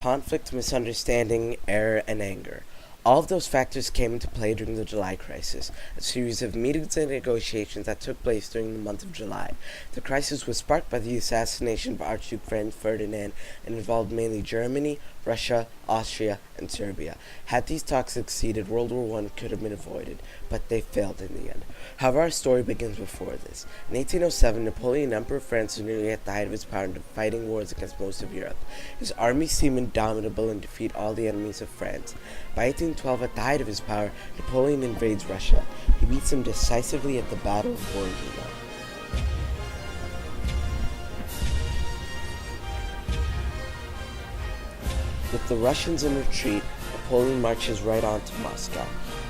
conflict, misunderstanding, error, and anger. All of those factors came into play during the July crisis, a series of meetings and negotiations that took place during the month of July. The crisis was sparked by the assassination of Archduke Franz Ferdinand and involved mainly Germany, Russia, Austria, and Serbia. Had these talks succeeded, World War I could have been avoided, but they failed in the end. However, our story begins before this. In 1807, Napoleon, Emperor of France, was nearly at the height of his power and fighting wars against most of Europe. His army seemed indomitable and defeat all the enemies of France. By 1812, at the height of his power, Napoleon invades Russia. He beats him decisively at the Battle of Borodino. With the Russians in retreat, Napoleon marches right on to Moscow.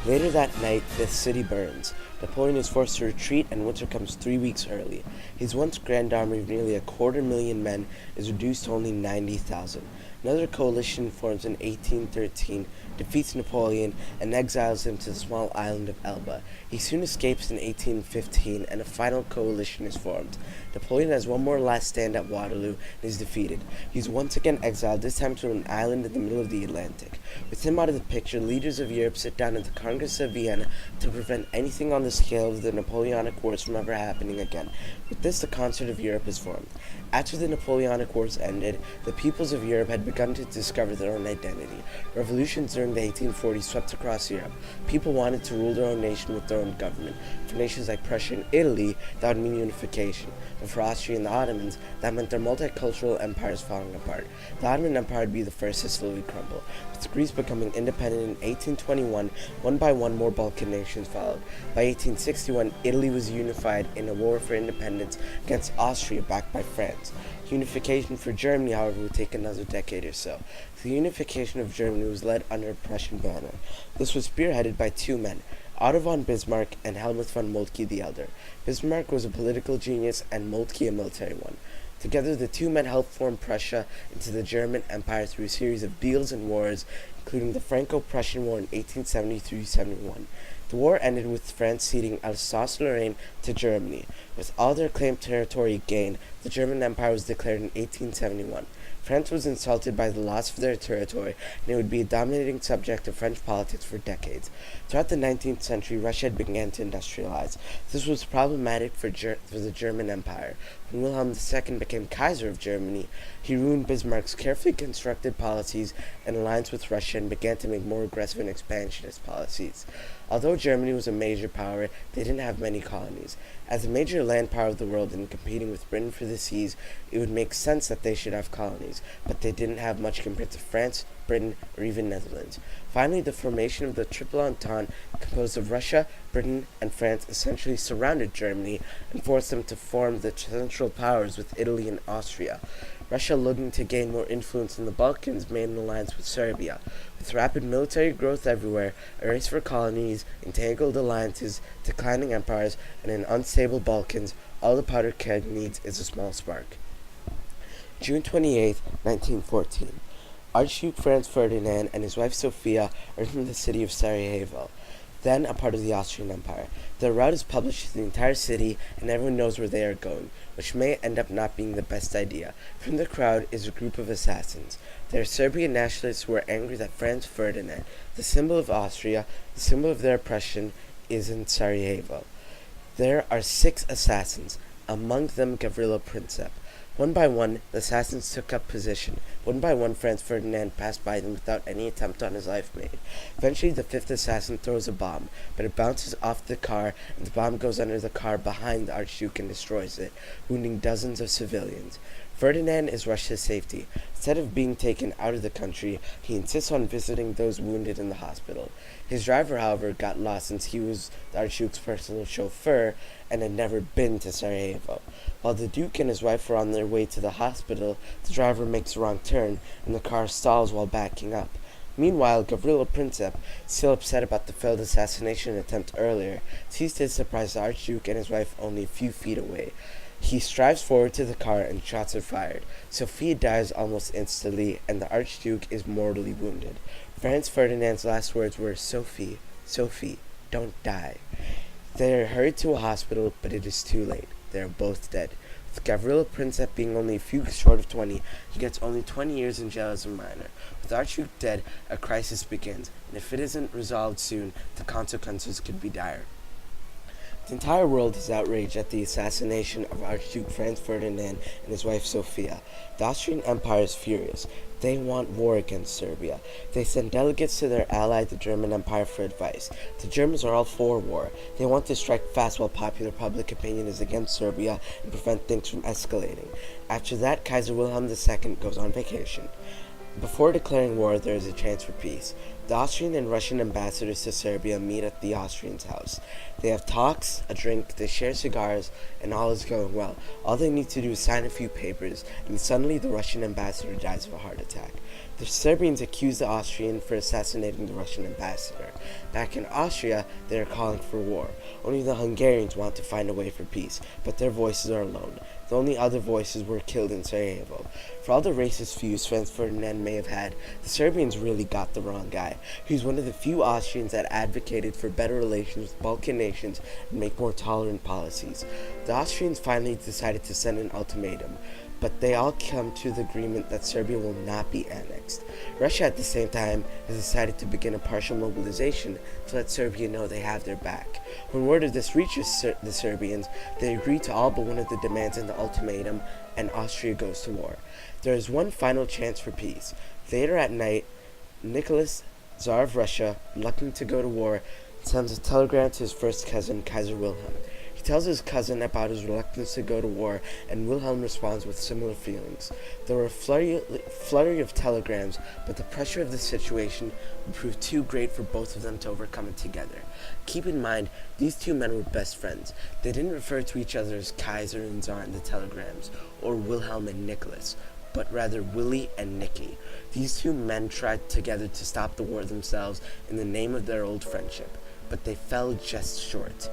Later that night, the city burns. Napoleon is forced to retreat, and winter comes 3 weeks early. His once grand army of nearly 250,000 men is reduced to only 90,000. Another coalition forms in 1813, defeats Napoleon, and exiles him to the small island of Elba. He soon escapes in 1815, and a final coalition is formed. Napoleon has one more last stand at Waterloo and is defeated. He is once again exiled, this time to an island in the middle of the Atlantic. With him out of the picture, leaders of Europe sit down at the Congress of Vienna to prevent anything on the scale of the Napoleonic Wars from ever happening again. With this, the Concert of Europe is formed. After the Napoleonic Wars ended, the peoples of Europe had begun to discover their own identity. Revolutions during the 1840s swept across Europe. People wanted to rule their own nation with their own government. For nations like Prussia and Italy, that would mean unification. But for Austria and the Ottomans, that meant their multicultural empires falling apart. The Ottoman Empire would be the first to slowly crumble. With Greece becoming independent in 1821, one by one more Balkan nations followed. By 1861, Italy was unified in a war for independence against Austria, backed by France. Unification for Germany, however, would take another decade or so. The unification of Germany was led under a Prussian banner. This was spearheaded by two men, Otto von Bismarck and Helmut von Moltke the Elder. Bismarck was a political genius and Moltke a military one. Together, the two men helped form Prussia into the German Empire through a series of deals and wars, including the Franco-Prussian War in 1870-71. The war ended with France ceding Alsace-Lorraine to Germany. With all their claimed territory gained, the German Empire was declared in 1871. France was insulted by the loss of their territory, and it would be a dominating subject of French politics for decades. Throughout the 19th century, Russia had begun to industrialize. This was problematic for the German Empire. When Wilhelm II became Kaiser of Germany, he ruined Bismarck's carefully constructed policies and alliance with Russia and began to make more aggressive and expansionist policies. Although Germany was a major power, they didn't have many colonies. As a major land power of the world and competing with Britain for the seas, it would make sense that they should have colonies, but they didn't have much compared to France, Britain, or even Netherlands. Finally, the formation of the Triple Entente, composed of Russia, Britain, and France, essentially surrounded Germany and forced them to form the Central Powers with Italy and Austria. Russia, looking to gain more influence in the Balkans, made an alliance with Serbia. With rapid military growth everywhere, a race for colonies, entangled alliances, declining empires, and an unstable Balkans, all the powder keg needs is a small spark. June 28, 1914. Archduke Franz Ferdinand and his wife Sophia are from the city of Sarajevo, then a part of the Austrian Empire. Their route is published to the entire city, and everyone knows where they are going, which may end up not being the best idea. From the crowd is a group of assassins. They are Serbian nationalists who are angry that Franz Ferdinand, the symbol of Austria, the symbol of their oppression, is in Sarajevo. There are 6 assassins, among them Gavrilo Princip. One by one, the assassins took up position. One by one, Franz Ferdinand passed by them without any attempt on his life made. Eventually, the 5th assassin throws a bomb, but it bounces off the car, and the bomb goes under the car behind the Archduke and destroys it, wounding dozens of civilians. Ferdinand is rushed to safety. Instead of being taken out of the country, he insists on visiting those wounded in the hospital. His driver, however, got lost since he was the Archduke's personal chauffeur and had never been to Sarajevo. While the Duke and his wife were on their way to the hospital, the driver makes a wrong turn, and the car stalls while backing up. Meanwhile, Gavrilo Princip, still upset about the failed assassination attempt earlier, sees to his surprise the Archduke and his wife only a few feet away. He strives forward to the car and shots are fired. Sophia dies almost instantly, and the Archduke is mortally wounded. Franz Ferdinand's last words were, "Sophie, Sophie, don't die." They are hurried to a hospital, but it is too late. They are both dead. with Gavrilo Princip being only a few short of 20. He gets only 20 years in jail as a minor. With Archduke dead, a crisis begins, and if it isn't resolved soon, the consequences could be dire. The entire world is outraged at the assassination of Archduke Franz Ferdinand and his wife Sophia. The Austrian Empire is furious. They want war against Serbia. They send delegates to their ally, the German Empire, for advice. The Germans are all for war. They want to strike fast while popular public opinion is against Serbia and prevent things from escalating. After that, Kaiser Wilhelm II goes on vacation. Before declaring war, there is a chance for peace. The Austrian and Russian ambassadors to Serbia meet at the Austrian's house. They have talks, a drink, they share cigars, and all is going well. All they need to do is sign a few papers, and suddenly the Russian ambassador dies of a heart attack. The Serbians accuse the Austrian for assassinating the Russian ambassador. Back in Austria, they are calling for war. Only the Hungarians want to find a way for peace, but their voices are alone. The only other voices were killed in Sarajevo. For all the racist views Franz Ferdinand may have had, the Serbians really got the wrong guy. He was one of the few Austrians that advocated for better relations with Balkan nations and make more tolerant policies. The Austrians finally decided to send an ultimatum, but they all come to the agreement that Serbia will not be annexed. Russia at the same time has decided to begin a partial mobilization to let Serbia know they have their back. When word of this reaches the Serbians, they agree to all but one of the demands in the ultimatum, and Austria goes to war. There is one final chance for peace. Later at night, Nicholas, Tsar of Russia, reluctant to go to war, sends a telegram to his first cousin, Kaiser Wilhelm. He tells his cousin about his reluctance to go to war, and Wilhelm responds with similar feelings. There were a flurry of telegrams, but the pressure of the situation would prove too great for both of them to overcome it together. Keep in mind, these two men were best friends. They didn't refer to each other as Kaiser and Tsar in the telegrams, or Wilhelm and Nicholas, but rather Willie and Nicky. These two men tried together to stop the war themselves in the name of their old friendship, but they fell just short.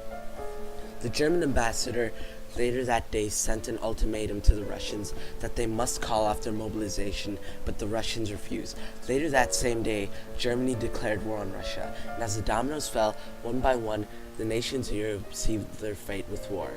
The German ambassador later that day sent an ultimatum to the Russians that they must call off their mobilization, but the Russians refused. Later that same day, Germany declared war on Russia, and as the dominoes fell, one by one, the nations of Europe received their fate with war.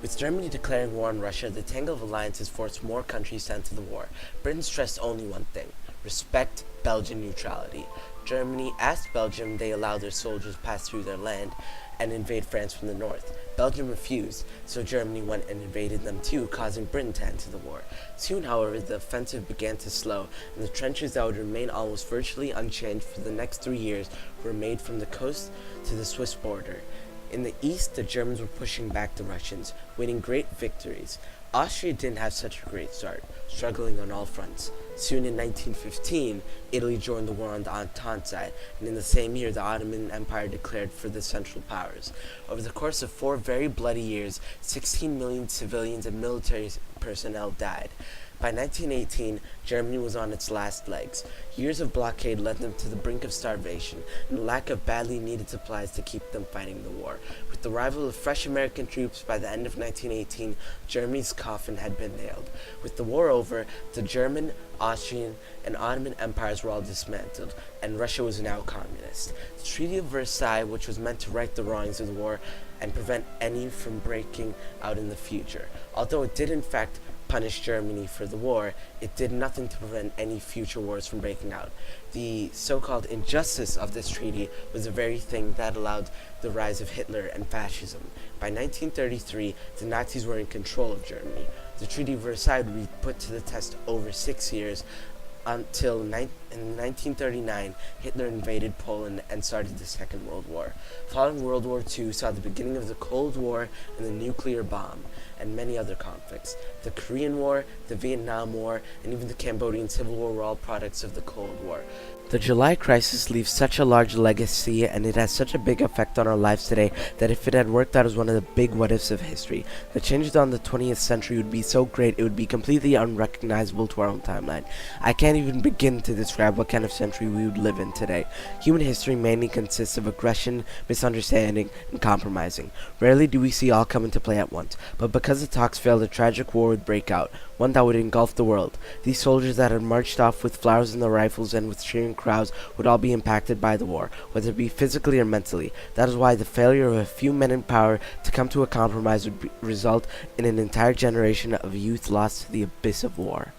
With Germany declaring war on Russia, the tangle of alliances forced more countries to enter the war. Britain stressed only one thing: respect Belgian neutrality. Germany asked Belgium they allow their soldiers pass through their land and invade France from the north. Belgium refused, so Germany went and invaded them too, causing Britain to enter the war. Soon, however, the offensive began to slow, and the trenches that would remain almost virtually unchanged for the next 3 years were made from the coast to the Swiss border. In the east, the Germans were pushing back the Russians, winning great victories. Austria didn't have such a great start, struggling on all fronts. Soon in 1915, Italy joined the war on the Entente side, and in the same year the Ottoman Empire declared for the Central Powers. Over the course of 4 very bloody years, 16 million civilians and military personnel died. By 1918, Germany was on its last legs. Years of blockade led them to the brink of starvation, and the lack of badly needed supplies to keep them fighting the war. With the arrival of fresh American troops by the end of 1918, Germany's coffin had been nailed. With the war over, the German, Austrian, and Ottoman empires were all dismantled, and Russia was now communist. The Treaty of Versailles, which was meant to right the wrongs of the war and prevent any from breaking out in the future. Although it did in fact punish Germany for the war, it did nothing to prevent any future wars from breaking out. The so-called injustice of this treaty was the very thing that allowed the rise of Hitler and fascism. By 1933, the Nazis were in control of Germany. The Treaty of Versailles would be put to the test over 6 years, until in 1939, Hitler invaded Poland and started the Second World War. Following World War II saw the beginning of the Cold War and the nuclear bomb, and many other conflicts. The Korean War, the Vietnam War, and even the Cambodian Civil War were all products of the Cold War. The July crisis leaves such a large legacy, and it has such a big effect on our lives today that if it had worked out as one of the big what-ifs of history, the changes on the 20th century would be so great it would be completely unrecognizable to our own timeline. I can't even begin to describe describe what kind of century we would live in today. Human history mainly consists of aggression, misunderstanding, and compromising. Rarely do we see all come into play at once, but because the talks failed, a tragic war would break out, one that would engulf the world. These soldiers that had marched off with flowers in their rifles and with cheering crowds would all be impacted by the war, whether it be physically or mentally. That is why the failure of a few men in power to come to a compromise would result in an entire generation of youth lost to the abyss of war.